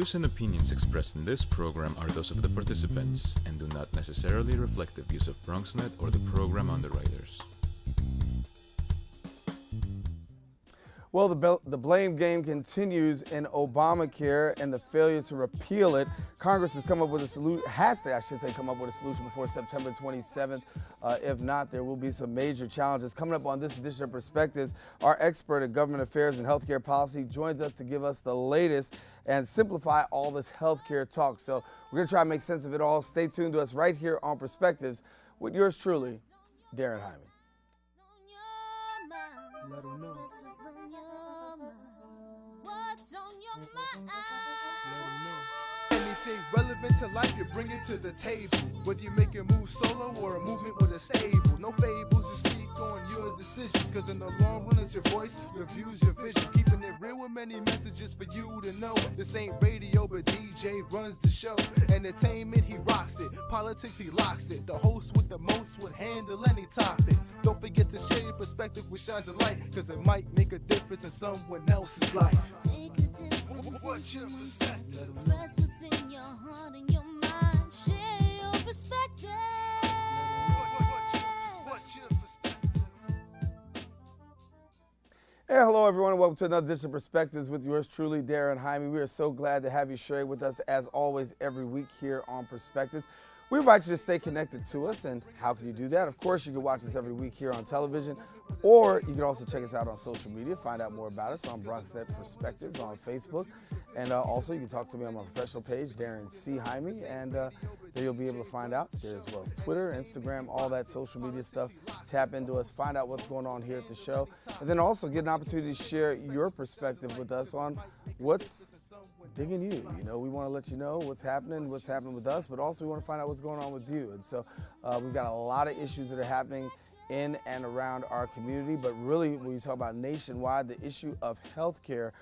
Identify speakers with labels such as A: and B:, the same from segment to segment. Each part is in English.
A: views and opinions expressed in this program are those of the participants and do not necessarily reflect the views of BronxNet or the program underwriters.
B: Well, the blame game continues in Obamacare and the failure to repeal it. Congress has come up with a solution, come up with a solution before September 27th. If not, there will be some major challenges. Coming up on this edition of Perspectives, our expert in government affairs and healthcare policy joins us to give us the latest and simplify all this healthcare talk. So we're going to try to make sense of it all. Stay tuned to us right here on Perspectives with yours truly, Darren Hyman.
C: Let them know. What's on your mind? Let them know. Anything relevant to life, you bring it to the table. Whether you make a move solo or a movement with a stable. No fables, you speak on your decisions. Cause in the long run, it's your voice, your views, your vision. Keeping it real with many messages for you to know. This ain't radio, but DJ runs the show. Entertainment, he rocks it. Politics, he locks it. The host with the most would handle any topic. Don't forget to share your perspective with shines of light. Cause it might make a difference in someone else's life.
D: Make a difference.
C: What's your perspective?
D: Express what's in your heart and your mind. Share your perspective.
C: What's your perspective?
B: Hey, hello everyone, and welcome to another edition of Perspectives with yours truly, Darren Hyman. We are so glad to have you share with us as always every week here on Perspectives. We invite you to stay connected to us, and how can you do that? Of course, you can watch us every week here on television, or you can also check us out on social media, find out more about us on BronxNet Perspectives on Facebook, and also you can talk to me on my professional page, Darren C. Hyman, and there you'll be able to find out there as well as Twitter, Instagram, all that social media stuff. Tap into us, find out what's going on here at the show, and then also get an opportunity to share your perspective with us on what's digging you. You know, we want to let you know what's happening with us, but also we want to find out what's going on with you. And so we've got a lot of issues that are happening in and around our community, but really when you talk about nationwide, the issue of healthcare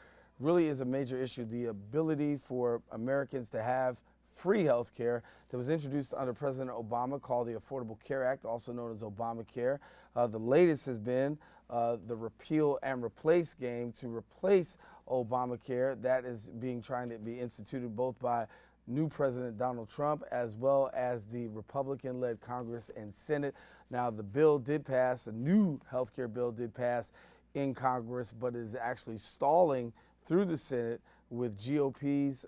B: really is a major issue. The ability for Americans to have free health care that was introduced under President Obama, called the Affordable Care Act, also known as Obamacare. The latest has been the repeal and replace game to replace Obamacare. That is trying to be instituted both by new President Donald Trump as well as the Republican-led Congress and Senate. Now, the bill did pass, a new health care bill did pass in Congress, but is actually stalling through the Senate with GOPers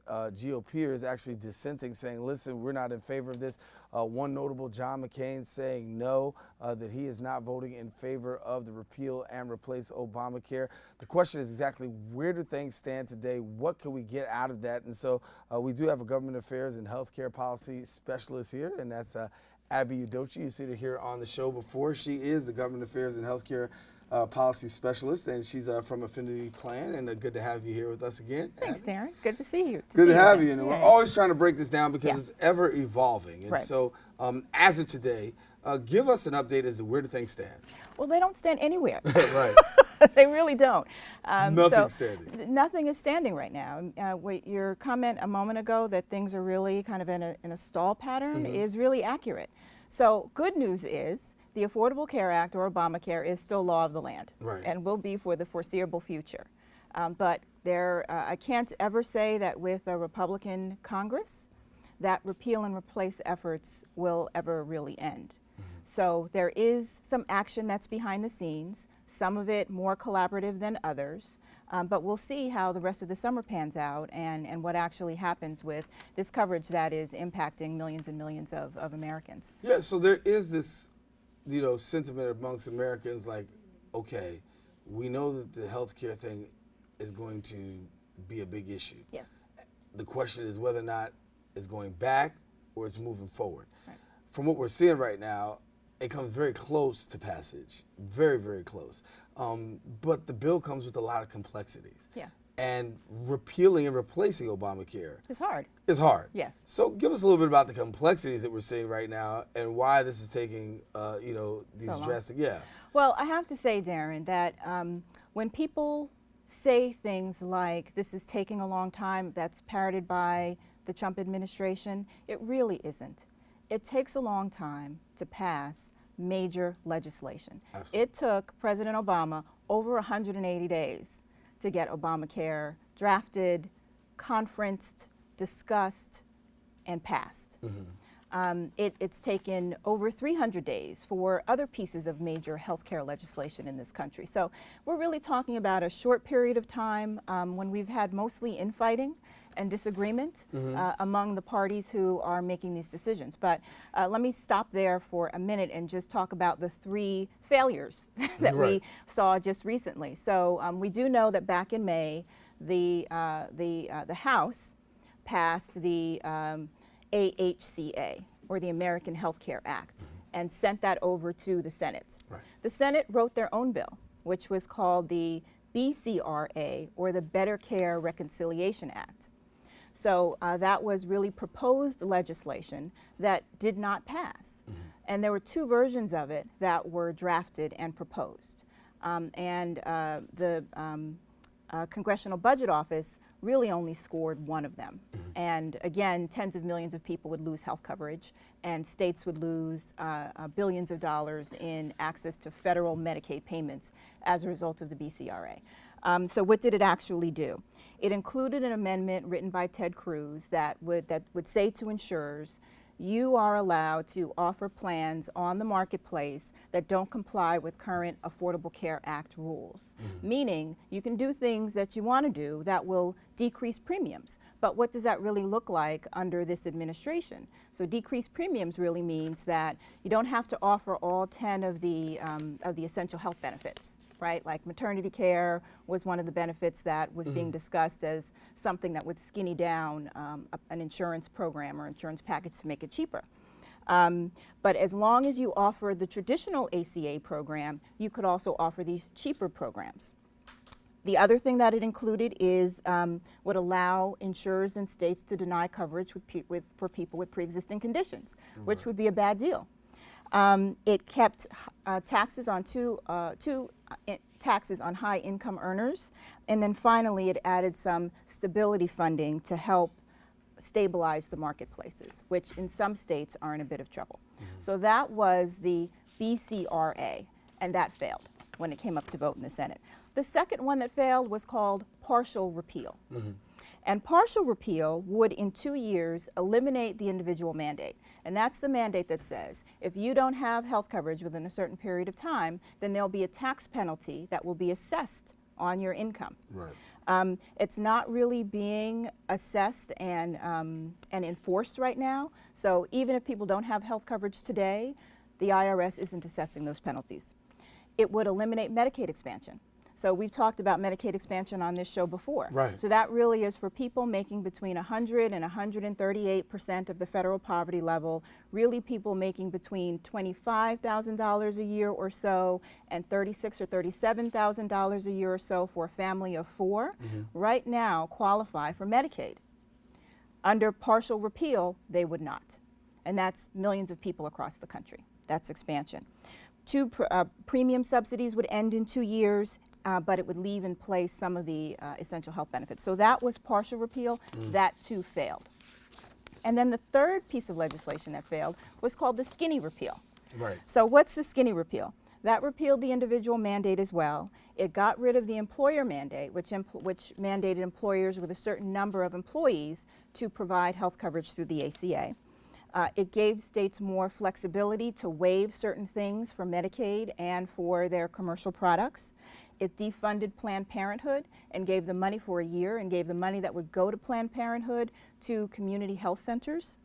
B: actually dissenting, saying, listen, we're not in favor of this. One notable, John McCain, saying no, that he is not voting in favor of the repeal and replace Obamacare. The question is exactly where do things stand today? What can we get out of that? And so we do have a government affairs and healthcare policy specialist here, and that's Abby Udochi. You see her here on the show before. She is the government affairs and healthcare policy specialist, and she's from Affinity Plan, and good to have you here with us again.
E: Thanks, Darren. Good to see you.
B: Good to have you. And we're always trying to break this down because it's ever evolving. And so as of today, give us an update as to where do things stand.
E: Well, they don't stand anywhere.
B: Right.
E: They really don't.
B: Nothing's standing.
E: Nothing is standing right now. Your comment a moment ago that things are really kind of in a stall pattern is really accurate. So good news is the Affordable Care Act, or Obamacare, is still law of the land, and will be for the foreseeable future. But I can't ever say that with a Republican Congress that repeal and replace efforts will ever really end. So there is some action that's behind the scenes, some of it more collaborative than others. But we'll see how the rest of the summer pans out and what actually happens with this coverage that is impacting millions and millions of Americans.
B: Yeah, so there is this sentiment amongst Americans like, okay, we know that the healthcare thing is going to be a big issue.
E: Yes.
B: The question is whether or not it's going back or it's moving forward.
E: Right.
B: From what we're seeing right now, it comes very close to passage, very, very close. But the bill comes with a lot of complexities.
E: Yeah.
B: And repealing and replacing Obamacare
E: It's hard.
B: is hard.
E: Yes.
B: So give us a little bit about the complexities that we're seeing right now and why this is taking, these
E: So long.
B: drastic,
E: Well, I have to say, Darren, that when people say things like this is taking a long time, that's parroted by the Trump administration, it really isn't. It takes a long time to pass major legislation.
B: Absolutely.
E: It took President Obama over 180 days to get Obamacare drafted, conferenced, discussed, and passed. It's taken over 300 days for other pieces of major healthcare legislation in this country. So we're really talking about a short period of time when we've had mostly infighting and disagreement among the parties who are making these decisions. But let me stop there for a minute and just talk about the 3 failures that we saw just recently. So we do know that back in May, the House passed the AHCA, or the American Health Care Act, and sent that over to the Senate. The Senate wrote their own bill, which was called the BCRA, or the Better Care Reconciliation Act. So that was really proposed legislation that did not pass. And there were 2 versions of it that were drafted and proposed. The Congressional Budget Office really only scored 1 of them. And again, tens of millions of people would lose health coverage, and states would lose billions of dollars in access to federal Medicaid payments as a result of the BCRA. So what did it actually do? It included an amendment written by Ted Cruz that would say to insurers, you are allowed to offer plans on the marketplace that don't comply with current Affordable Care Act rules. Meaning, you can do things that you want to do that will decrease premiums. But what does that really look like under this administration? So decreased premiums really means that you don't have to offer all 10 of the essential health benefits. Right? Like maternity care was one of the benefits that was being discussed as something that would skinny down an insurance program or insurance package to make it cheaper. But as long as you offer the traditional ACA program, you could also offer these cheaper programs. The other thing that it included is would allow insurers and states to deny coverage for people with pre-existing conditions, which would be a bad deal. It kept taxes on taxes on high income earners, and then finally it added some stability funding to help stabilize the marketplaces, which in some states are in a bit of trouble. So that was the BCRA, and that failed when it came up to vote in the Senate. The second one that failed was called partial repeal. And partial repeal would, in 2 years, eliminate the individual mandate. And that's the mandate that says, if you don't have health coverage within a certain period of time, then there'll be a tax penalty that will be assessed on your income. It's not really being assessed and enforced right now. So even if people don't have health coverage today, the IRS isn't assessing those penalties. It would eliminate Medicaid expansion. So we've talked about Medicaid expansion on this show before. So that really is for people making between 100 and 138% of the federal poverty level, really people making between $25,000 a year or so and $36,000 or $37,000 a year or so for a family of 4, right now qualify for Medicaid. Under partial repeal, they would not. And that's millions of people across the country. That's expansion. Premium subsidies would end in 2 years. But it would leave in place some of the essential health benefits. So that was partial repeal. That too failed. And then the third piece of legislation that failed was called the skinny repeal. So what's the skinny repeal? That repealed the individual mandate as well. It got rid of the employer mandate, which mandated employers with a certain number of employees to provide health coverage through the ACA. It gave states more flexibility to waive certain things for Medicaid and for their commercial products. It defunded Planned Parenthood and gave the money for a year and gave the money that would go to Planned Parenthood to community health centers.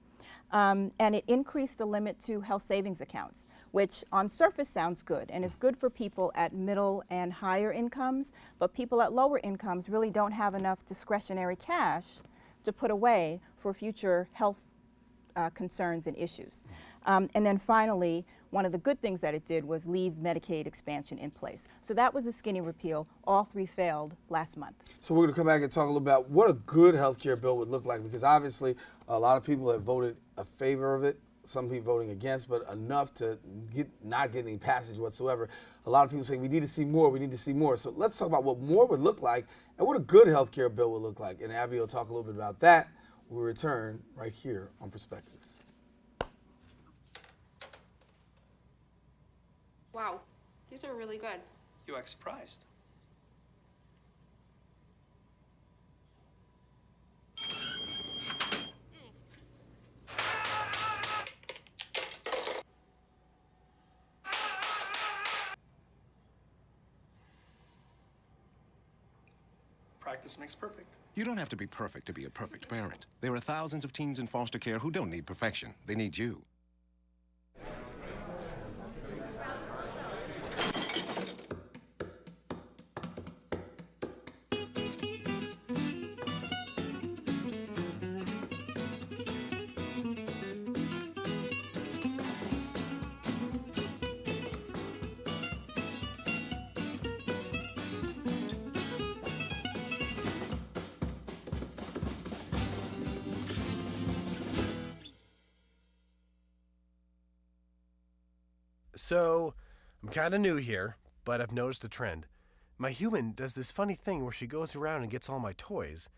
E: And it increased the limit to health savings accounts, which on surface sounds good and is good for people at middle and higher incomes, but people at lower incomes really don't have enough discretionary cash to put away for future health concerns and issues. And then finally, one of the good things that it did was leave Medicaid expansion in place. So that was the skinny repeal. All 3 failed last month.
B: So we're going to come back and talk a little about what a good health care bill would look like, because obviously a lot of people have voted a favor of it, some people voting against, but enough to not get any passage whatsoever. A lot of people say we need to see more, we need to see more. So let's talk about what more would look like and what a good health care bill would look like. And Abby will talk a little bit about that. We'll return right here on Perspectives.
F: Wow, these are really good.
G: You act surprised. practice makes perfect.
H: You don't have to be perfect to be a perfect parent. There are thousands of teens in foster care who don't need perfection. They need you.
I: So, I'm kind of new here, but I've noticed a trend. My human does this funny thing where she goes around and gets all my toys,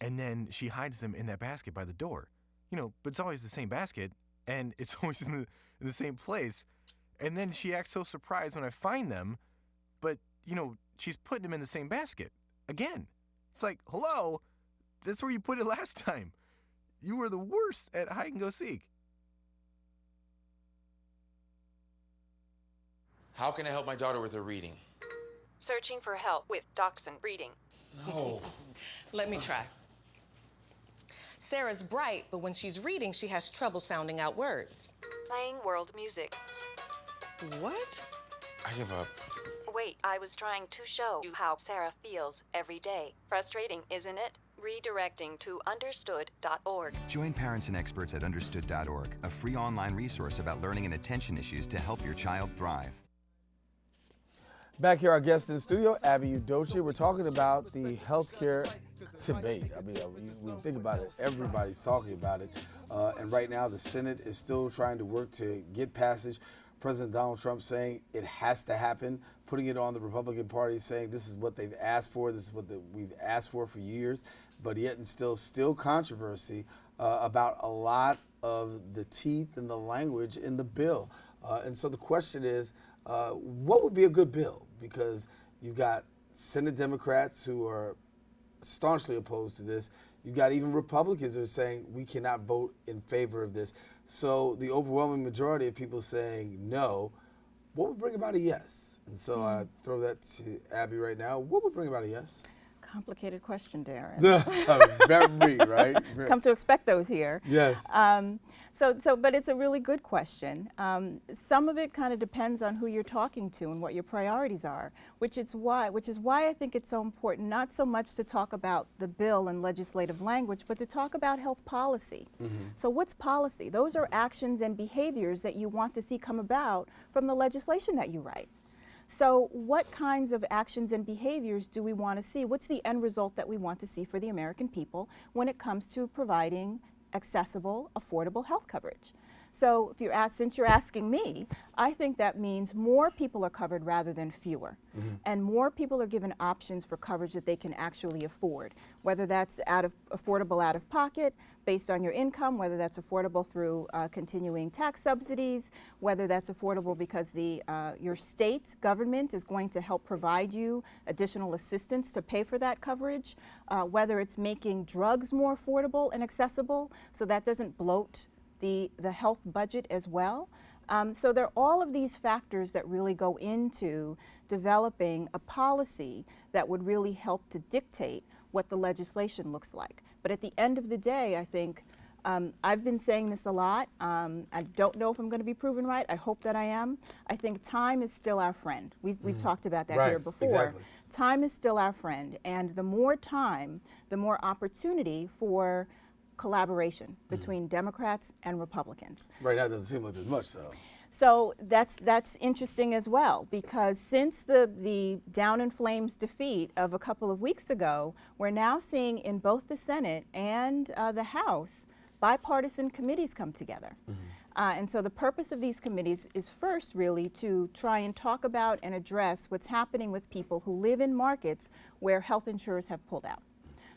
I: and then she hides them in that basket by the door. You know, but it's always the same basket, and it's always in the same place. And then she acts so surprised when I find them, but, you know, she's putting them in the same basket. Again. It's like, hello? That's where you put it last time. You were the worst at hide and go seek.
J: How can I help my daughter with her reading?
K: Searching for help with Dachshund Reading.
J: No.
L: Let me try. Sarah's bright, but when she's reading, she has trouble sounding out words.
K: Playing world music.
L: What?
J: I give up.
K: Wait, I was trying to show you how Sarah feels every day. Frustrating, isn't it? Redirecting to understood.org.
M: Join parents and experts at understood.org, a free online resource about learning and attention issues to help your child thrive.
B: Back here, our guest in the studio, Abby Udochie. We're talking about the healthcare debate. I mean, we think about it, everybody's talking about it. And right now, the Senate is still trying to work to get passage. President Donald Trump saying it has to happen, putting it on the Republican Party, saying this is what they've asked for, this is what we've asked for years, but yet and still controversy about a lot of the teeth and the language in the bill. And so the question is, what would be a good bill? Because you've got Senate Democrats who are staunchly opposed to this. You've got even Republicans who are saying we cannot vote in favor of this. So the overwhelming majority of people saying no, what would bring about a yes? And so I throw that to Abby right now. What would bring about a yes?
E: Complicated question, Darren.
B: Very, right?
E: Come to expect those here.
B: Yes.
E: But it's a really good question. Some of it kind of depends on who you're talking to and what your priorities are, which is why I think it's so important not so much to talk about the bill and legislative language, but to talk about health policy. So what's policy? Those are actions and behaviors that you want to see come about from the legislation that you write. So what kinds of actions and behaviors do we want to see? What's the end result that we want to see for the American people when it comes to providing accessible, affordable health coverage? So since you're asking me, I think that means more people are covered rather than fewer. And more people are given options for coverage that they can actually afford, whether that's affordable out of pocket based on your income, whether that's affordable through continuing tax subsidies, whether that's affordable because your state government is going to help provide you additional assistance to pay for that coverage, whether it's making drugs more affordable and accessible so that doesn't bloat the health budget as well. So there are all of these factors that really go into developing a policy that would really help to dictate what the legislation looks like. But at the end of the day, I think I've been saying this a lot. I don't know if I'm going to be proven right. I hope that I am. I think time is still our friend. We've talked about that here before.
B: Exactly.
E: Time is still our friend, and the more time, the more opportunity for collaboration between Democrats and Republicans.
B: Right now, it doesn't seem like there's much, so.
E: So that's interesting as well, because since the down in flames defeat of a couple of weeks ago, we're now seeing in both the Senate and the House bipartisan committees come together. And so the purpose of these committees is first really to try and talk about and address what's happening with people who live in markets where health insurers have pulled out.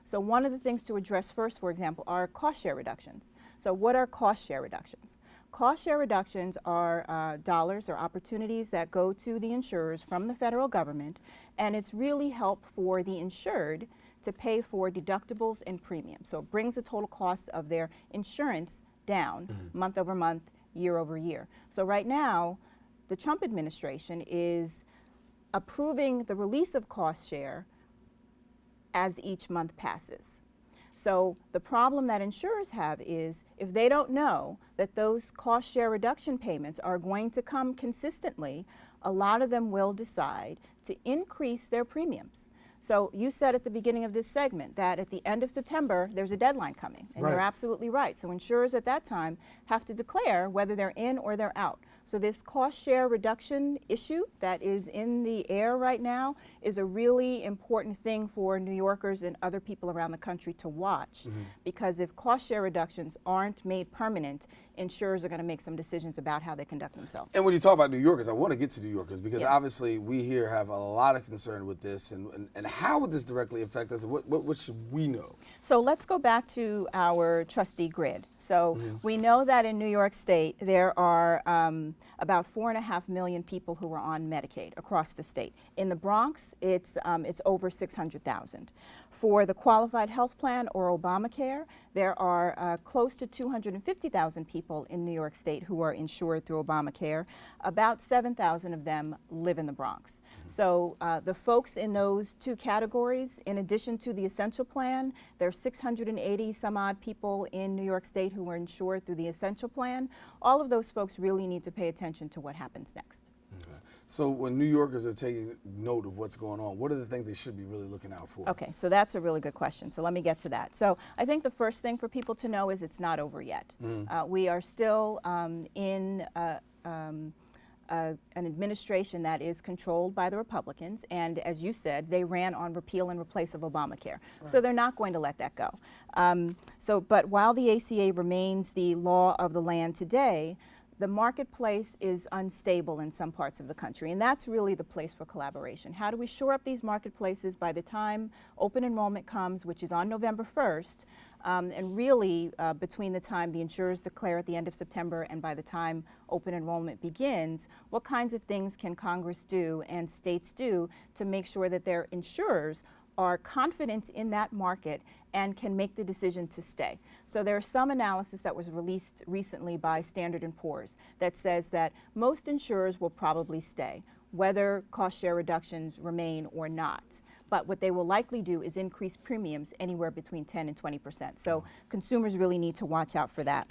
E: So one of the things to address first, for example, are cost share reductions. So what are cost share reductions? Cost share reductions are dollars or opportunities that go to the insurers from the federal government, and it's really help for the insured to pay for deductibles and premiums. So it brings the total cost of their insurance down month over month, year over year. So right now, the Trump administration is approving the release of cost share as each month passes. So the problem that insurers have is if they don't know that those cost share reduction payments are going to come consistently, a lot of them will decide to increase their premiums. So you said at the beginning of this segment that at the end of September, there's a deadline coming, and you're absolutely right. So insurers at that time have to declare whether they're in or they're out. So this cost share reduction issue that is in the air right now is a really important thing for New Yorkers and other people around the country to watch, because if cost share reductions aren't made permanent, insurers are going to make some decisions about how they conduct themselves.
B: And when you talk about New Yorkers, I want to get to New Yorkers because obviously we here have a lot of concern with this, and how would this directly affect us? What should we know?
E: So let's go back to our trustee grid. So we know that in New York State there are about 4.5 million people who are on Medicaid across the state. In the Bronx, it's over 600,000. For the qualified health plan or Obamacare, there are close to 250,000 people in New York State who are insured through Obamacare. About 7,000 of them live in the Bronx. So the folks in those two categories, in addition to the essential plan, there are 680 some odd people in New York State who are insured through the essential plan. All of those folks really need to pay attention to what happens next.
B: So when New Yorkers are taking note of what's going on, what are the things they should be really looking out for?
E: Okay, so that's a really good question. So let me get to that. So I think the first thing for people to know is it's not over yet. We are still in an administration that is controlled by the Republicans, and as you said, they ran on repeal and replace of Obamacare. So they're not going to let that go. But while the ACA remains the law of the land today, the marketplace is unstable in some parts of the country, and that's really the place for collaboration. How do we shore up these marketplaces by the time open enrollment comes, which is on November 1st, and really between the time the insurers declare at the end of September and by the time open enrollment begins, what kinds of things can Congress do and states do to make sure that their insurers are confident in that market and can make the decision to stay. So there's some analysis that was released recently by Standard & Poor's that says that most insurers will probably stay, whether cost share reductions remain or not. But what they will likely do is increase premiums anywhere between 10 and 20%. So consumers really need to watch out for that.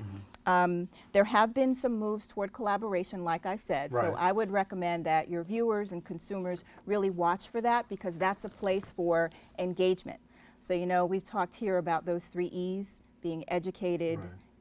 E: There have been some moves toward collaboration, like I said. So I would recommend that your viewers and consumers really watch for that, because that's a place for engagement. So, you know, we've talked here about those 3 E's, being educated,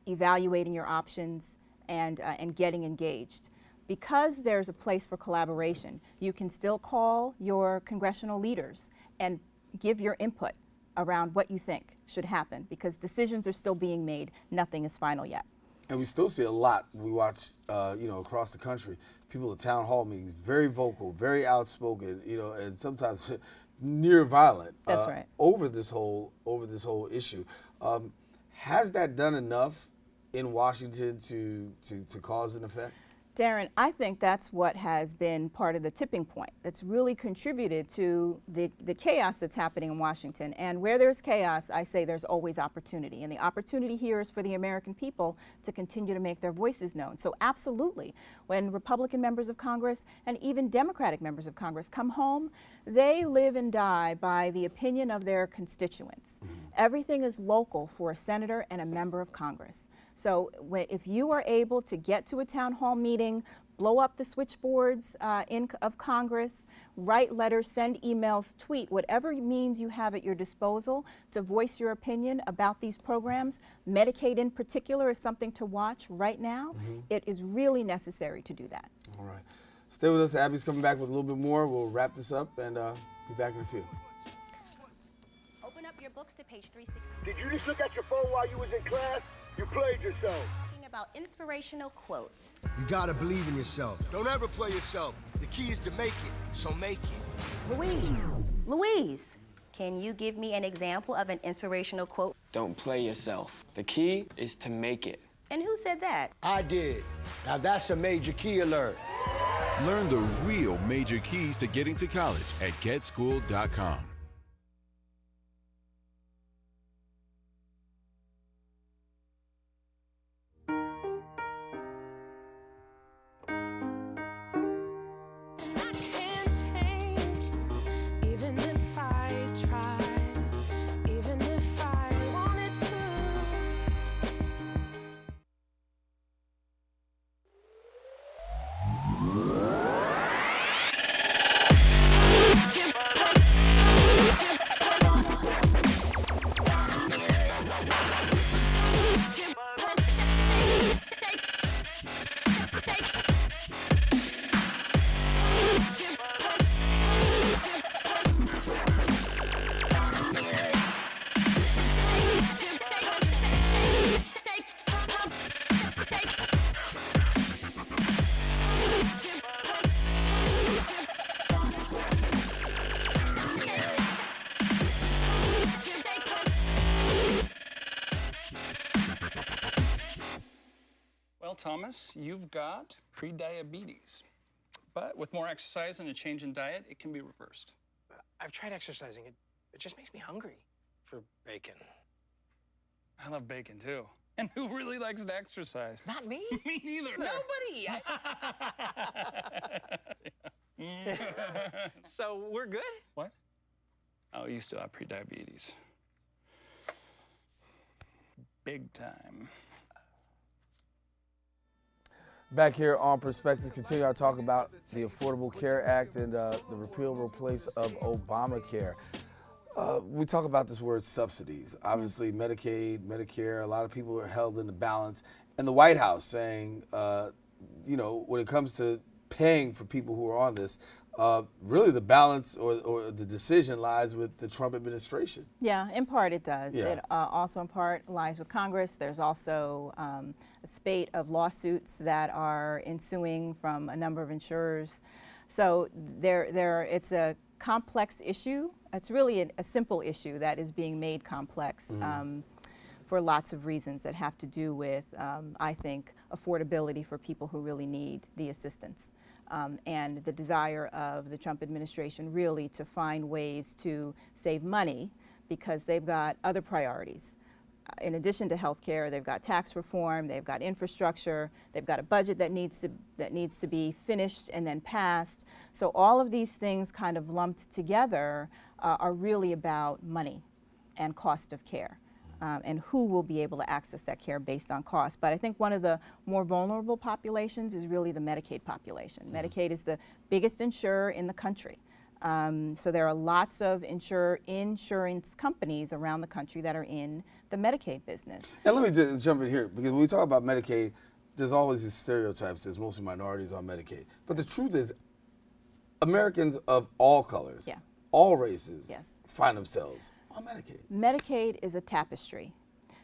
E: evaluating your options, and getting engaged. Because there's a place for collaboration, you can still call your congressional leaders and give your input around what you think should happen, because decisions are still being made. Nothing is final yet.
B: And we still see a lot. We watch, you know, across the country, people at town hall meetings, very vocal, very outspoken, you know, and sometimes near violent.
E: That's right.
B: Over this whole issue. Has that done enough in Washington to cause an effect?
E: Darren, I think that's what has been part of the tipping point that's really contributed to the chaos that's happening in Washington. And where there's chaos, I say there's always opportunity. And the opportunity here is for the American people to continue to make their voices known. So absolutely, when Republican members of Congress and even Democratic members of Congress come home, they live and die by the opinion of their constituents. Everything is local for a senator and a member of Congress. So if you are able to get to a town hall meeting, blow up the switchboards of Congress, write letters, send emails, tweet, whatever means you have at your disposal to voice your opinion about these programs, Medicaid in particular is something to watch right now. It is really necessary to do that.
B: All right. Stay with us. Abby's coming back with a little bit more. We'll wrap this up and be back in a few.
G: Open up your books to page 360.
N: Did you just look at your phone while you was in class? You played yourself.
G: Talking about inspirational quotes.
O: You gotta believe in yourself. Don't ever play yourself. The key is to make it, so make it.
G: Louise, can you give me an example of an inspirational quote?
P: Don't play yourself. The key is to make it.
G: And who said that?
N: I did. Now that's a major key alert.
Q: Learn the real major keys to getting to college at getschool.com.
D: Even if I try,
R: Well, Thomas, you've got prediabetes. But with more exercise and a change in diet, it can be reversed.
S: I've tried exercising. It just makes me hungry for bacon.
R: I love bacon, too. And who really likes to exercise?
S: Not me.
R: Me neither.
S: Nobody. So we're good?
R: What? Oh, you still have prediabetes. Big time.
B: Back here on Perspectives, continue our talk about the Affordable Care Act and the repeal and replace of Obamacare. We talk about this word subsidies. Obviously, Medicaid, Medicare, a lot of people are held in the balance. And the White House saying, when it comes to paying for people who are on this, really the balance or the decision lies with the Trump administration.
E: Yeah, in part it does.
B: Yeah.
E: It also in part lies with Congress. There's also a spate of lawsuits that are ensuing from a number of insurers. So it's a complex issue. It's really a simple issue that is being made complex for lots of reasons that have to do with, I think, affordability for people who really need the assistance. And the desire of the Trump administration really to find ways to save money because they've got other priorities. In addition to health care, they've got tax reform, they've got infrastructure, they've got a budget that needs to be finished and then passed. So all of these things kind of lumped together are really about money and cost of care. And who will be able to access that care based on cost. But I think one of the more vulnerable populations is really the Medicaid population. Medicaid is the biggest insurer in the country. So there are lots of insurance companies around the country that are in the Medicaid business.
B: And let me just jump in here, because when we talk about Medicaid, there's always these stereotypes. There's mostly minorities on Medicaid. But the truth is, Americans of all colors, all races, find themselves on Medicaid.
E: Medicaid is a tapestry.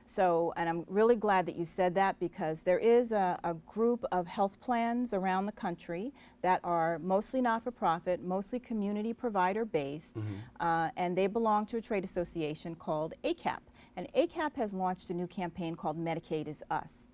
E: So, and I'm really glad that you said that because there is a group of health plans around the country that are mostly not-for-profit, mostly community provider-based, and they belong to a trade association called ACAP. And ACAP has launched a new campaign called Medicaid is Us.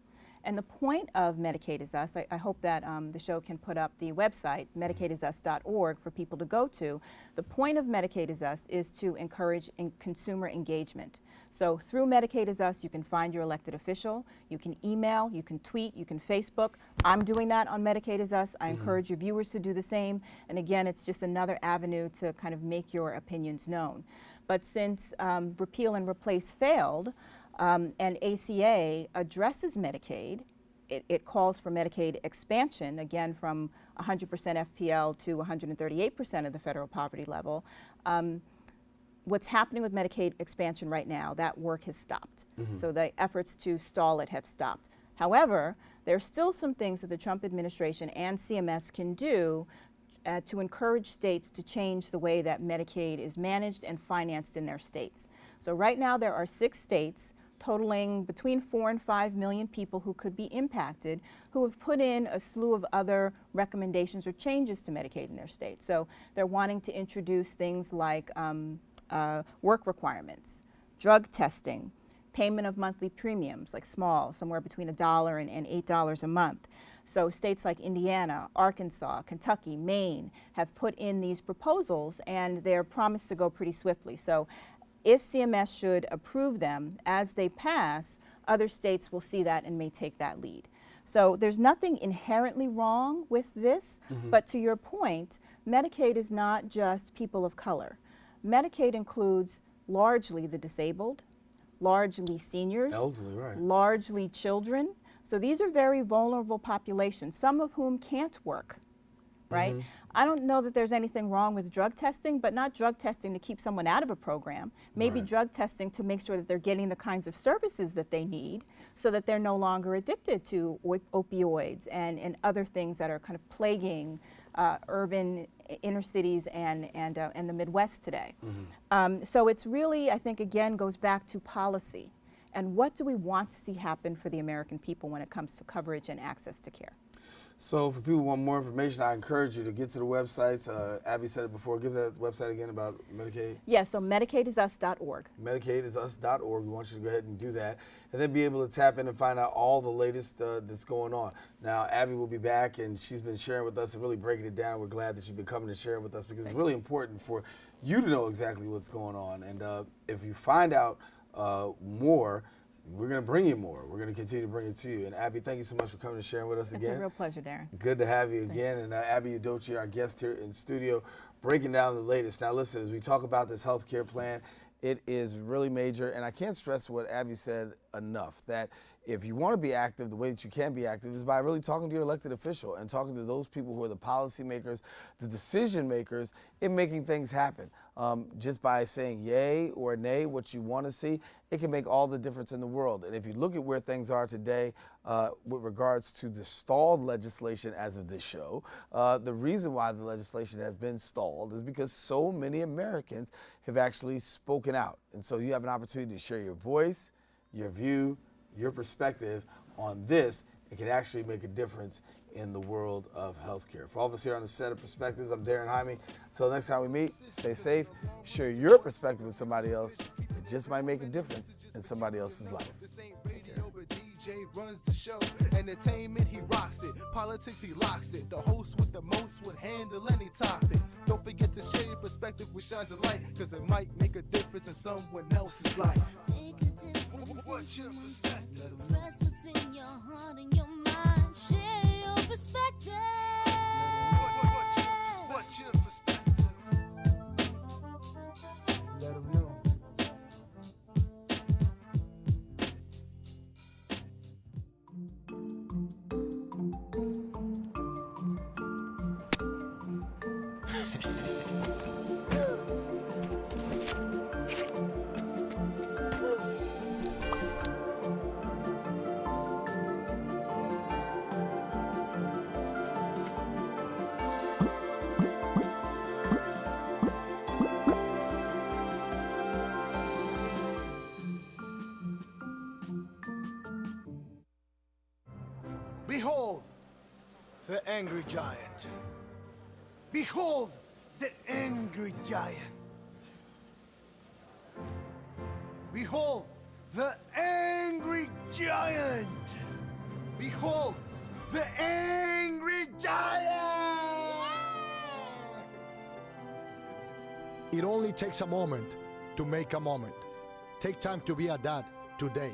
E: And the point of Medicaid is Us, I hope that the show can put up the website, medicaidisus.org, for people to go to. The point of Medicaid is Us is to encourage consumer engagement. So through Medicaid is Us, you can find your elected official, you can email, you can tweet, you can Facebook. I'm doing that on Medicaid is Us. I encourage your viewers to do the same. And again, it's just another avenue to kind of make your opinions known. But since repeal and replace failed, and ACA addresses Medicaid, it calls for Medicaid expansion, again from 100% FPL to 138% of the federal poverty level. What's happening with Medicaid expansion right now, that work has stopped. So the efforts to stall it have stopped. However, there are still some things that the Trump administration and CMS can do to encourage states to change the way that Medicaid is managed and financed in their states. So right now there are 6 states totaling between 4 and 5 million people who could be impacted, who have put in a slew of other recommendations or changes to Medicaid in their state. So they're wanting to introduce things like work requirements, drug testing, payment of monthly premiums, like small, somewhere between $1 and $8 a month. So states like Indiana, Arkansas, Kentucky, Maine have put in these proposals, and they're promised to go pretty swiftly. So if CMS should approve them as they pass, other states will see that and may take that lead. So there's nothing inherently wrong with this, but to your point, Medicaid is not just people of color. Medicaid includes largely the disabled, largely seniors,
B: elderly, right,
E: largely children. So these are very vulnerable populations, some of whom can't work, right? I don't know that there's anything wrong with drug testing, but not drug testing to keep someone out of a program. Maybe drug testing to make sure that they're getting the kinds of services that they need so that they're no longer addicted to opioids and other things that are kind of plaguing urban inner cities and the Midwest today. So it's really, I think, again, goes back to policy. And what do we want to see happen for the American people when it comes to coverage and access to care?
B: So for people who want more information, I encourage you to get to the websites. Abby said it before. Give that website again about Medicaid.
E: Yes, so MedicaidIsUs.org.
B: MedicaidIsUs.org. We want you to go ahead and do that. And then be able to tap in and find out all the latest that's going on. Now, Abby will be back, and she's been sharing with us and really breaking it down. We're glad that you've been coming to share with us because it's really important for you to know exactly what's going on. And if you find out more, we're going to bring you more. We're going to continue to bring it to you. And Abby, thank you so much for coming and sharing with us again.
E: It's a real pleasure, Darren.
B: Good to have you again. And Abby Udochi, our guest here in studio, breaking down the latest. Now, listen, as we talk about this health care plan, it is really major. And I can't stress what Abby said enough, that if you want to be active, the way that you can be active is by really talking to your elected official and talking to those people who are the policymakers, the decision makers in making things happen. Just by saying yay or nay, what you want to see, it can make all the difference in the world. And if you look at where things are today with regards to the stalled legislation as of this show, the reason why the legislation has been stalled is because so many Americans have actually spoken out. And so you have an opportunity to share your voice, your view, your perspective on this. It can actually make a difference in the world of healthcare. For all of us here on the Set of Perspectives, I'm Darren Jaime. Until next time we meet, stay safe, share your perspective with somebody else. It just might make a difference in somebody else's life. Take care.
C: DJ runs the show. Entertainment, he rocks it. Politics, he locks it. The host with the most would handle any topic. Don't forget to share your perspective with shines of light, because it might make a difference in someone else's life. What's your perspective?
D: Express what's in your heart and your mind. Share your perspective.
C: What's your perspective?
B: Let them know.
O: Behold the angry giant. Behold the angry giant. Behold the angry giant. Behold the angry giant. It only takes a moment to make a moment. Take time to be a dad today.